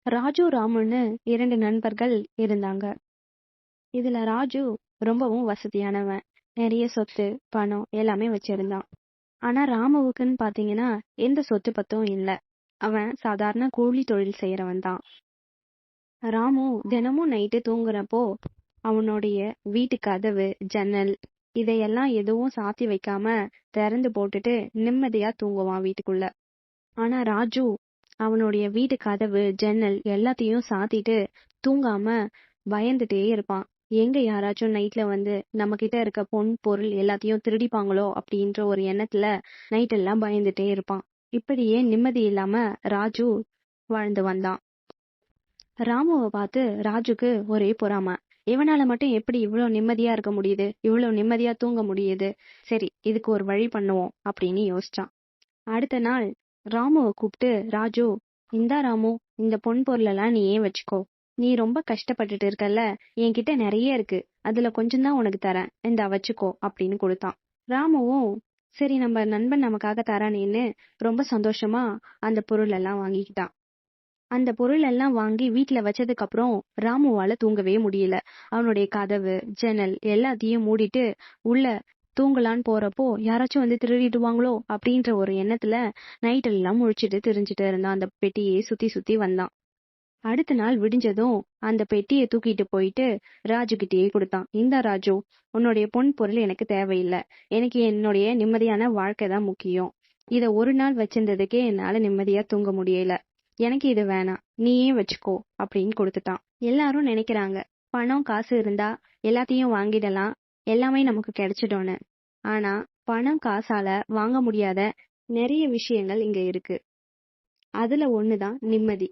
ராஜு, ராமுன்னு 2 நண்பர்கள் இருந்தாங்க. இதுல ராஜு ரொம்பவும் வசதியானவன். நெறைய சொத்து, பணம் எல்லாமே வச்சிருந்தான். ஆனா ராமுவுக்குன்னு பாத்தீங்கன்னா எந்த சொத்து பத்தும் இல்ல. அவன் சாதாரண கூலி தொழில் செய்யறவன் தான். ராமு தினமும் நைட்டு தூங்குறப்போ அவனுடைய வீட்டு கதவு, ஜன்னல் இதையெல்லாம் எதுவும் சாத்தி வைக்காம திறந்து போட்டுட்டு நிம்மதியா தூங்குவான் வீட்டுக்குள்ள. ஆனா ராஜு அவனுடைய வீட்டு கதவு, ஜன்னல் எல்லாத்தையும் சாத்திட்டு தூங்காம பயந்துட்டே இருப்பான். எங்க யாராச்சும் நைட்ல வந்து நம்ம கிட்ட இருக்க பொன் பொருள் எல்லாத்தையும் திருடிப்பாங்களோ அப்படின்ற ஒரு எண்ணத்துல நைட் எல்லாம் பயந்துட்டே இருப்பான். இப்படியே நிம்மதி இல்லாம ராஜு வாழ்ந்து வந்தான். ராமுவை பார்த்து ராஜுக்கு ஒரே பொறாம. இவனால மட்டும் எப்படி இவ்வளவு நிம்மதியா இருக்க முடியுது, இவ்வளவு நிம்மதியா தூங்க முடியுது, சரி இதுக்கு ஒரு வழி பண்ணுவோம் அப்படின்னு யோசிச்சான். அடுத்த நாள் ராமுவை கூப்பிட்டு, ராஜு, இந்தா ராமு, இந்த பொன் பொருளெல்லாம் நீ ஏன் வச்சுக்கோ. நீ ரொம்ப கஷ்டப்பட்டுட்டு இருக்கல்ல, என்கிட்ட நிறைய இருக்கு, அதுல கொஞ்சம் தான் உனக்கு தரேன், இந்தா வச்சுக்கோ அப்படின்னு கொடுத்தான். ராமுவும் சரி நம்ம நண்பன் நமக்காக தரானேன்னு ரொம்ப சந்தோஷமா அந்த பொருள் எல்லாம் வாங்கிக்கிட்டான். அந்த பொருள் எல்லாம் வாங்கி வீட்ல வச்சதுக்கு அப்புறம் ராமுவால தூங்கவே முடியல. அவனுடைய கதவு, ஜன்னல் எல்லாத்தையும் மூடிட்டு உள்ள தூங்கலான்னு போறப்போ யாராச்சும் வந்து திருடிடுவாங்களோ அப்படின்ற ஒரு எண்ணத்துல நைட் எல்லாம் முழிச்சிட்டு திரிஞ்சுட்டு இருந்தான். அந்த பெட்டியை சுத்தி சுத்தி வந்தான். அடுத்த நாள் விடிஞ்சதும் அந்த பெட்டியை தூக்கிட்டு போயிட்டு ராஜு கிட்டேயே கொடுத்தான். இந்த ராஜு, உன்னுடைய பொன் பொருள் எனக்கு தேவையில்லை, எனக்கு என்னுடைய நிம்மதியான வாழ்க்கை தான் முக்கியம். இத ஒரு நாள் வச்சிருந்ததுக்கே என்னால நிம்மதியா தூங்க முடியல, எனக்கு இது வேணாம், நீயே வச்சுக்கோ அப்படின்னு கொடுத்துட்டான். எல்லாரும் நினைக்கிறாங்க பணம் காசு இருந்தா எல்லாத்தையும் வாங்கிடலாம், எல்லாமே நமக்கு கிடைச்சிடும்னு. ஆனா பணம் காசால வாங்க முடியாத நிறைய விஷயங்கள் இங்க இருக்கு. அதுல ஒண்ணுதான் நிம்மதி.